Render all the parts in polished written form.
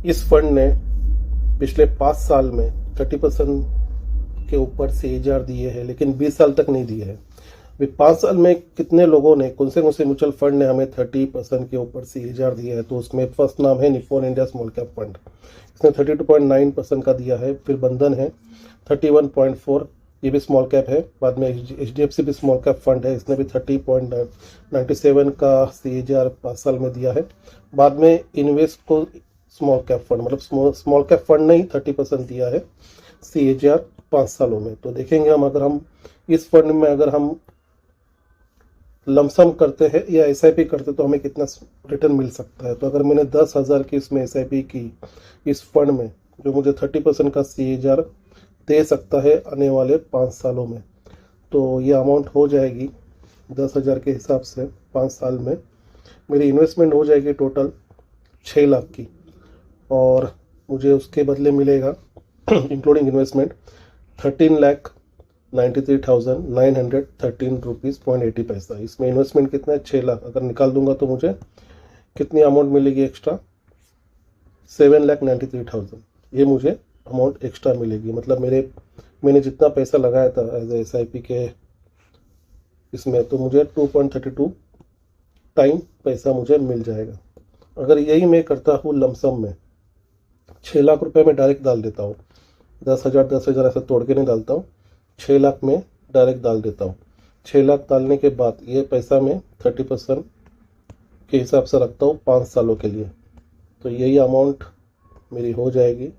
इस फंड ने पिछले 5 साल में 30% के ऊपर CAGR दिए हैं, लेकिन 20 साल तक नहीं दिए हैं। अभी 5 साल में कितने लोगों ने, कौन से म्यूचुअल फंड ने हमें 30% के ऊपर CAGR दिया है? तो उसमें फर्स्ट नाम है Nippon India small cap fund, इसने 32.9% का दिया है। फिर बंधन है 31.4, ये भी स्मॉल कैप है। बाद में HDFC भी स्मॉल कैप फंड है, इसने भी 30.97 का CAGR 5 साल में दिया है। बाद में इन्वेस्को स्मॉल कैप फंड, मतलब स्मॉल कैप फंड ने ही 30% दिया है CAGR 5 सालों में। तो देखेंगे हम, अगर हम इस फंड में अगर हम लमसम करते हैं या SIP करते तो हमें कितना रिटर्न मिल सकता है। तो अगर मैंने 10,000 की इसमें SIP की इस फंड में, जो मुझे 30% का CAGR दे सकता है आने वाले 5 सालों में, तो ये अमाउंट हो जाएगी 10,000 के हिसाब से 5 साल में मेरी इन्वेस्टमेंट हो जाएगी टोटल 6 लाख की, और मुझे उसके बदले मिलेगा इंक्लूडिंग इन्वेस्टमेंट 13,93,913 रुपीज़ पॉइंट 80 पैसा। इसमें इन्वेस्टमेंट कितना है? 6 लाख। अगर निकाल दूंगा तो मुझे कितनी अमाउंट मिलेगी एक्स्ट्रा? 7,93,000। ये मुझे अमाउंट एक्स्ट्रा मिलेगी। मतलब मैंने जितना पैसा लगाया था एज ए SIP के इसमें, तो मुझे 2.32 टाइम पैसा मुझे मिल जाएगा। अगर यही मैं करता हूँ लमसम में, 6 लाख रुपए में डायरेक्ट डाल देता हूँ, 10,000 ऐसा तोड़ के नहीं डालता हूँ, 6 लाख में डायरेक्ट डाल देता हूँ। 6 लाख डालने के बाद ये पैसा मैं 30% के हिसाब से रखता हूँ 5 सालों के लिए। तो यही अमाउंट मेरी हो जाएगी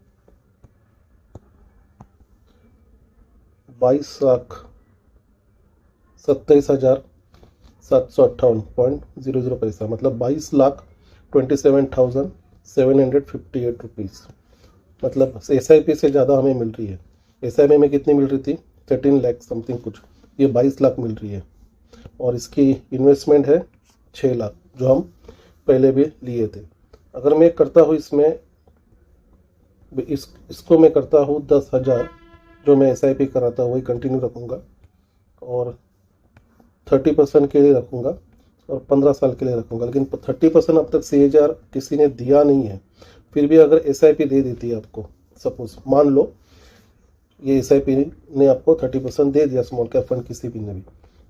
22,27,758.00 पैसा, मतलब 22,27,758 रुपीज़। मतलब SIP से ज़्यादा हमें मिल रही है। SIP में कितनी मिल रही थी? 13 लाख समथिंग कुछ, ये 22 लाख मिल रही है। और इसकी इन्वेस्टमेंट है 6 लाख, जो हम पहले भी लिए थे। अगर मैं करता हूँ इसमें इसको मैं करता हूँ 10,000, जो मैं SIP कराता हूँ वही कंटिन्यू रखूँगा, और 30% के लिए रखूँगा और 15 साल के लिए रखूँगा। लेकिन 30% अब तक CAGR किसी ने दिया नहीं है। फिर भी अगर SIP दे देती है आपको, सपोज मान लो ये SIP ने आपको 30% दे दिया स्मॉल कैप फंड किसी भी ने भी,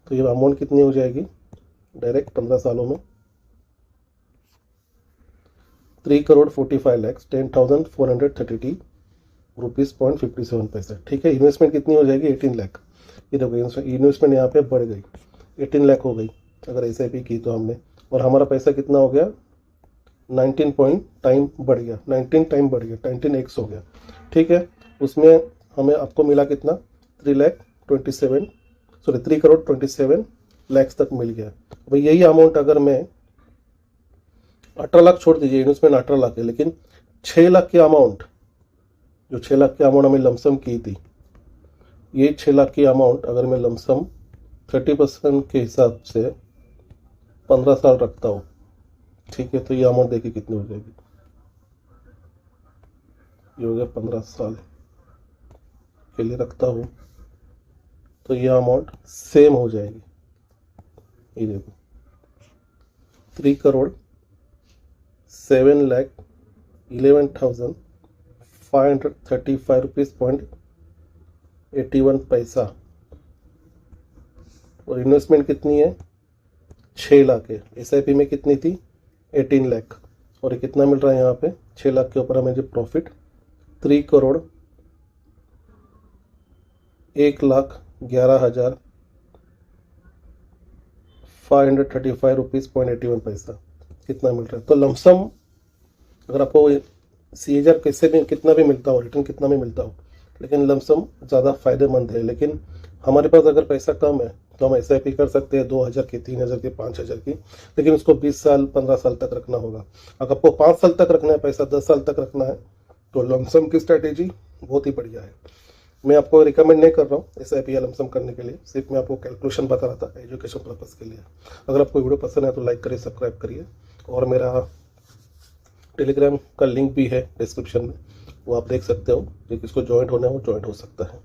तो ये अमाउंट कितनी हो जाएगी डायरेक्ट 15 सालों में? 3,45,00,000 10,432 रुपीज़ पॉइंट 57 पैसा। ठीक है, इन्वेस्टमेंट कितनी हो जाएगी? 18 लाख। ये देखो इन्वेस्टमेंट यहाँ पे बढ़ गई, 18 लाख हो गई अगर SIP की तो हमने, और हमारा पैसा कितना हो गया? 19 टाइम बढ़ गया, 19x हो गया। ठीक है, उसमें हमें आपको मिला कितना? 3,27 लाख तक मिल गया। भाई यही अमाउंट अगर मैं 18 लाख, छोड़ दीजिए इन्वेस्टमेंट 18 लाख है, लेकिन 6 लाख की अमाउंट, जो 6 लाख की अमाउंट हमें लमसम की थी, ये 6 लाख की अमाउंट अगर मैं लमसम 30% के हिसाब से 15 साल रखता हूँ, ठीक है, तो ये अमाउंट देखिए कितनी हो जाएगी। ये हो गया 15 साल के लिए रखता हूँ, तो ये अमाउंट सेम हो जाएगी। ये देखो 3,07,11,535 रुपीज़ पॉइंट 81 पैसा। और इन्वेस्टमेंट कितनी है? 6 लाख है। SIP में कितनी थी? 18 लाख। और ये कितना मिल रहा है यहाँ पे? 6 लाख के ऊपर हमें जो प्रॉफिट 3,11,535 रुपीज़ पॉइंट 81 पैसा कितना मिल रहा है। तो लमसम अगर आपको CAGR कैसे भी कितना भी मिलता हो, रिटर्न कितना भी मिलता हो, लेकिन लमसम ज़्यादा फायदेमंद है। लेकिन हमारे पास अगर पैसा कम है तो हम SIP कर सकते हैं 2,000 की, 3,000 की, 5,000 की, लेकिन उसको 20 साल 15 साल तक रखना होगा। अगर आपको 5 साल तक रखना है पैसा, 10 साल तक रखना है, तो लमसम की स्ट्रैटेजी बहुत ही बढ़िया है। मैं आपको रिकमेंड नहीं कर रहा हूँ SIP या लमसम करने के लिए, सिर्फ मैं आपको कैलकुलेशन बता रहा था एजुकेशन पर्पज़ के लिए। अगर आपको वीडियो पसंद है तो लाइक करिए, सब्सक्राइब करिए, और मेरा टेलीग्राम का लिंक भी है डिस्क्रिप्शन में, वो आप देख सकते हो। जो किसको ज्वाइंट होना है वो ज्वाइंट हो सकता है।